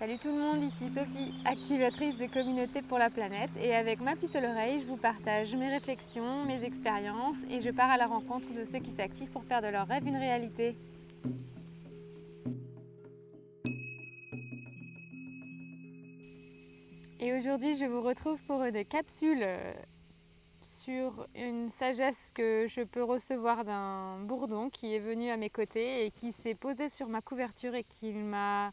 Salut tout le monde, ici Sophie, activatrice de communauté pour la planète, et avec ma puce à l'oreille, je vous partage mes réflexions, mes expériences, et je pars à la rencontre de ceux qui s'activent pour faire de leur rêve une réalité. Et aujourd'hui, je vous retrouve pour une capsule sur une sagesse que je peux recevoir d'un bourdon qui est venu à mes côtés et qui s'est posé sur ma couverture et qui m'a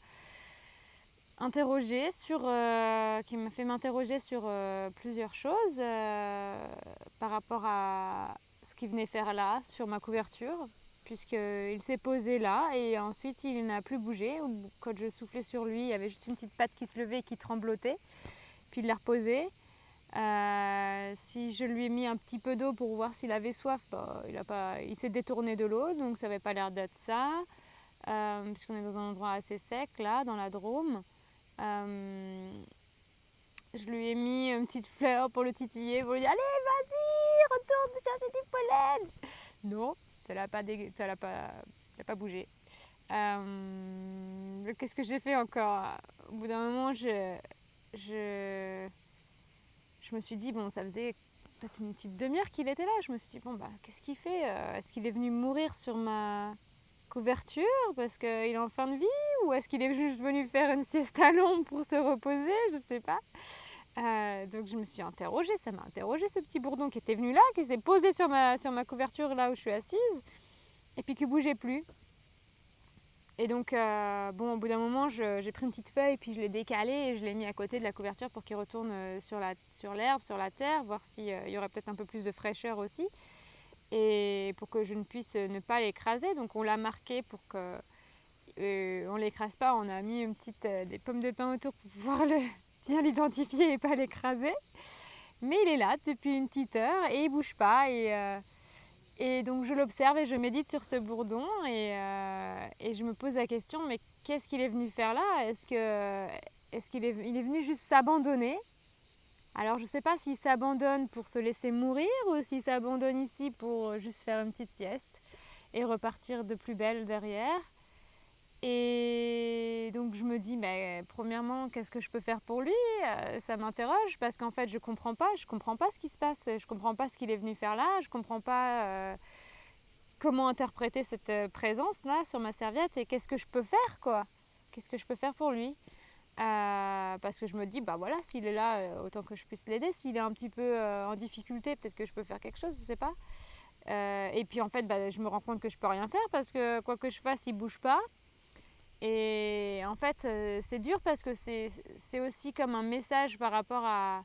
qui m'a fait m'interroger sur plusieurs choses par rapport à ce qu'il venait faire là, sur ma couverture, puisqu'il s'est posé là et ensuite il n'a plus bougé. Quand je soufflais sur lui, il y avait juste une petite patte qui se levait et qui tremblotait, puis il l'a reposé. Si je lui ai mis un petit peu d'eau pour voir s'il avait soif, il s'est détourné de l'eau, donc ça n'avait pas l'air d'être ça, puisqu'on est dans un endroit assez sec là, dans la Drôme. Je lui ai mis une petite fleur pour le titiller, pour lui dire allez vas-y, retourne chercher du pollen. Non, ça n'a pas bougé. Qu'est-ce que j'ai fait encore? Au bout d'un moment, je me suis dit, bon, ça faisait peut-être une petite demi-heure qu'il était là. Je me suis dit, bon, bah, qu'est-ce qu'il fait? Est-ce qu'il est venu mourir sur ma couverture parce qu'il est en fin de vie? Ou est-ce qu'il est juste venu faire une sieste à l'ombre pour se reposer? Je sais pas. Donc je me suis interrogée, ça m'a interrogée ce petit bourdon qui était venu là, qui s'est posé sur ma couverture là où je suis assise, et puis qui bougeait plus. Et donc, au bout d'un moment, j'ai pris une petite feuille, puis je l'ai décalé et je l'ai mis à côté de la couverture pour qu'il retourne sur l'herbe, sur la terre, voir s'il y aurait peut-être un peu plus de fraîcheur aussi, et pour que je ne puisse ne pas l'écraser. Donc on l'a marqué pour que on l'écrase pas. On a mis des pommes de pin autour pour pouvoir bien l'identifier et pas l'écraser. Mais il est là depuis une petite heure et il bouge pas. Et donc je l'observe et je médite sur ce bourdon et je me pose la question, mais qu'est-ce qu'il est venu faire là? Est-ce qu'il est venu juste s'abandonner? Alors je ne sais pas s'il s'abandonne pour se laisser mourir ou s'il s'abandonne ici pour juste faire une petite sieste et repartir de plus belle derrière. Et donc je me dis, premièrement, qu'est-ce que je peux faire pour lui? Ça m'interroge parce qu'en fait je comprends pas ce qui se passe, je comprends pas ce qu'il est venu faire là, je comprends pas comment interpréter cette présence là sur ma serviette et qu'est-ce que je peux faire quoi? Qu'est-ce que je peux faire pour lui? Parce que je me dis, bah voilà, s'il est là, autant que je puisse l'aider. S'il est un petit peu en difficulté, peut-être que je peux faire quelque chose, je sais pas. Et puis en fait, je me rends compte que je peux rien faire parce que quoi que je fasse, il bouge pas. Et en fait, c'est dur parce que c'est aussi comme un message par rapport à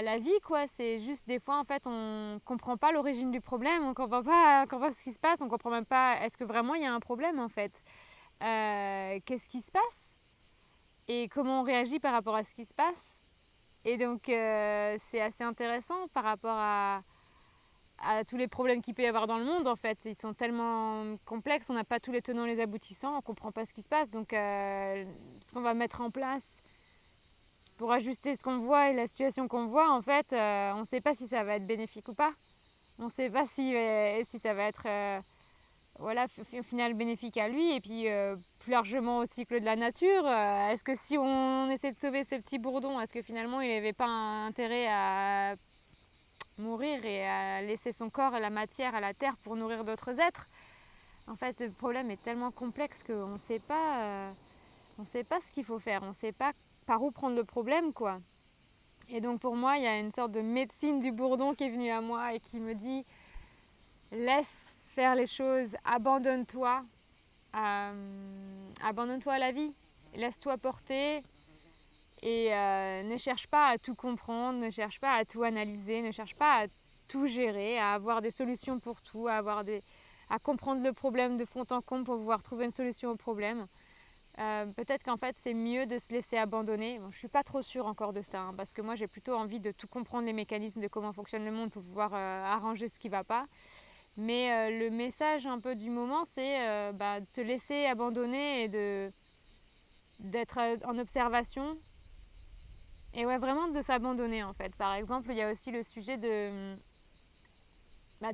la vie, quoi. C'est juste des fois, en fait, on comprend pas l'origine du problème, on comprend pas ce qui se passe, on comprend même pas est-ce que vraiment il y a un problème, en fait. Qu'est-ce qui se passe et comment on réagit par rapport à ce qui se passe. Et donc, c'est assez intéressant par rapport à tous les problèmes qu'il peut y avoir dans le monde, en fait. Ils sont tellement complexes, on n'a pas tous les tenants et les aboutissants, on ne comprend pas ce qui se passe. Donc, ce qu'on va mettre en place pour ajuster ce qu'on voit et la situation qu'on voit, en fait, on ne sait pas si ça va être bénéfique ou pas. On ne sait pas si ça va être au final bénéfique à lui et puis plus largement au cycle de la nature. Est-ce que si on essaie de sauver ce petit bourdon, est-ce que finalement il n'avait pas un intérêt à mourir et à laisser son corps et la matière à la terre pour nourrir d'autres êtres? En fait, le problème est tellement complexe qu'on ne sait pas, ce qu'il faut faire, on ne sait pas par où prendre le problème, quoi. Et donc pour moi, il y a une sorte de médecine du bourdon qui est venue à moi et qui me dit laisse faire les choses, abandonne-toi, abandonne-toi à la vie, laisse-toi porter. Et ne cherche pas à tout comprendre, ne cherche pas à tout analyser, ne cherche pas à tout gérer, à avoir des solutions pour tout, à comprendre le problème de fond en comble pour pouvoir trouver une solution au problème. Peut-être qu'en fait c'est mieux de se laisser abandonner. Bon, je ne suis pas trop sûre encore de ça, parce que moi j'ai plutôt envie de tout comprendre les mécanismes de comment fonctionne le monde pour pouvoir arranger ce qui ne va pas. Mais le message un peu du moment, c'est de se laisser abandonner et d'être en observation. Et ouais, vraiment de s'abandonner en fait. Par exemple, il y a aussi le sujet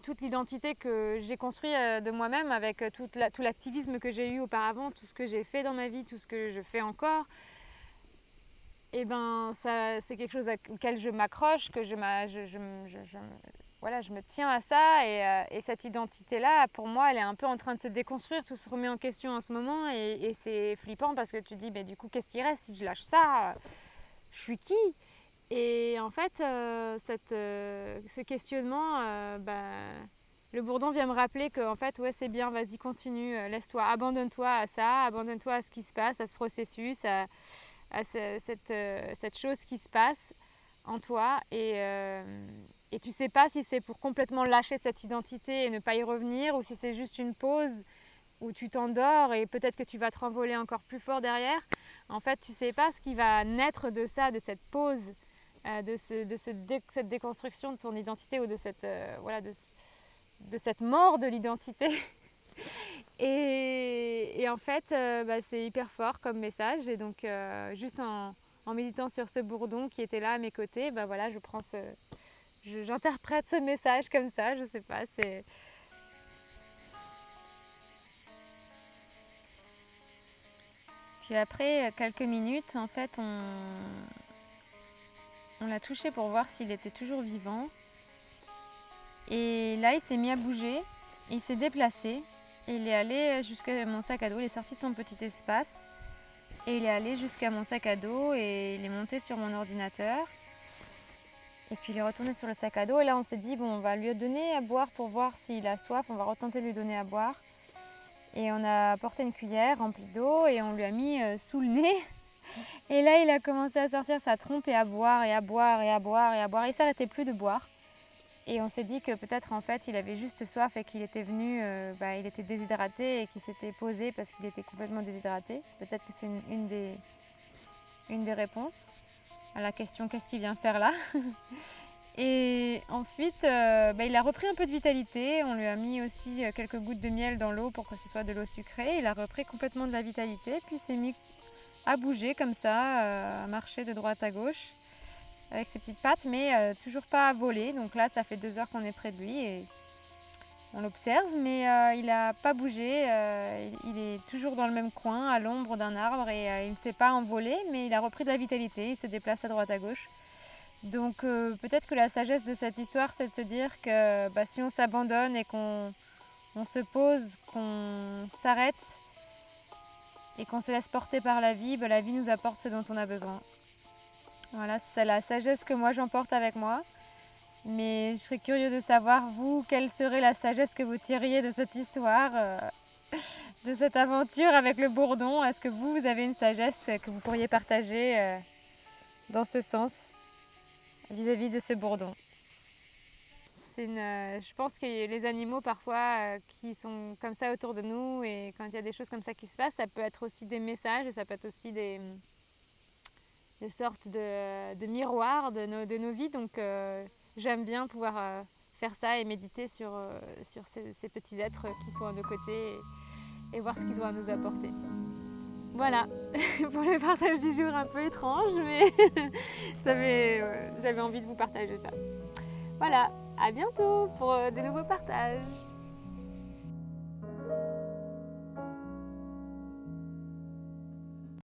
toute l'identité que j'ai construite de moi-même avec tout l'activisme que j'ai eu auparavant, tout ce que j'ai fait dans ma vie, tout ce que je fais encore. Et ben ça, c'est quelque chose auquel je m'accroche, que voilà, je me tiens à ça et cette identité-là, pour moi, elle est un peu en train de se déconstruire, tout se remet en question en ce moment et c'est flippant parce que tu te dis, mais du coup, qu'est-ce qui reste si je lâche ça? Je suis qui? Et en fait, ce questionnement, le bourdon vient me rappeler que en fait, ouais, c'est bien, vas-y, continue, laisse-toi, abandonne-toi à ça, abandonne-toi à ce qui se passe, à ce processus, à cette chose qui se passe en toi et tu sais pas si c'est pour complètement lâcher cette identité et ne pas y revenir ou si c'est juste une pause où tu t'endors et peut-être que tu vas te renvoler encore plus fort derrière. En fait, tu sais pas ce qui va naître de ça, de cette pause, cette déconstruction de ton identité ou de cette mort de l'identité. Et en fait, c'est hyper fort comme message. Et donc, juste en méditant sur ce bourdon qui était là à mes côtés, voilà, j'interprète ce message comme ça. Je sais pas, c'est... Puis après quelques minutes, en fait, on l'a touché pour voir s'il était toujours vivant. Et là, il s'est mis à bouger, il s'est déplacé. Et il est allé jusqu'à mon sac à dos, il est sorti de son petit espace. Et il est allé jusqu'à mon sac à dos et il est monté sur mon ordinateur. Et puis il est retourné sur le sac à dos. Et là, on s'est dit, bon, on va lui donner à boire pour voir s'il a soif. On va retenter de lui donner à boire. Et on a apporté une cuillère remplie d'eau et on lui a mis sous le nez. Et là, il a commencé à sortir sa trompe et à boire et à boire et à boire et à boire. Il ne s'arrêtait plus de boire. Et on s'est dit que peut-être en fait il avait juste soif et qu'il était venu, il était déshydraté et qu'il s'était posé parce qu'il était complètement déshydraté. Peut-être que c'est une des réponses à la question qu'est-ce qu'il vient faire là. Et ensuite il a repris un peu de vitalité, on lui a mis aussi quelques gouttes de miel dans l'eau pour que ce soit de l'eau sucrée. Il a repris complètement de la vitalité puis s'est mis à bouger comme ça, à marcher de droite à gauche avec ses petites pattes, mais toujours pas à voler. Donc là, ça fait 2 heures qu'on est près de lui et on l'observe, mais il n'a pas bougé. Il est toujours dans le même coin, à l'ombre d'un arbre, et il ne s'est pas envolé, mais il a repris de la vitalité, il se déplace à droite à gauche. Donc peut-être que la sagesse de cette histoire, c'est de se dire que si on s'abandonne et qu'on se pose, qu'on s'arrête et qu'on se laisse porter par la vie nous apporte ce dont on a besoin. Voilà, c'est la sagesse que moi j'emporte avec moi. Mais je serais curieux de savoir, vous, quelle serait la sagesse que vous tiriez de cette histoire, de cette aventure avec le bourdon. Est-ce que vous avez une sagesse que vous pourriez partager dans ce sens vis-à-vis de ce bourdon? Je pense que les animaux parfois qui sont comme ça autour de nous et quand il y a des choses comme ça qui se passent, ça peut être aussi des messages et ça peut être aussi des sortes de miroirs de nos vies. Donc j'aime bien pouvoir faire ça et méditer sur ces petits êtres qui sont à nos côtés et voir ce qu'ils ont à nous apporter. Voilà, pour le partage du jour un peu étrange, mais j'avais envie de vous partager ça. Voilà, à bientôt pour de nouveaux partages.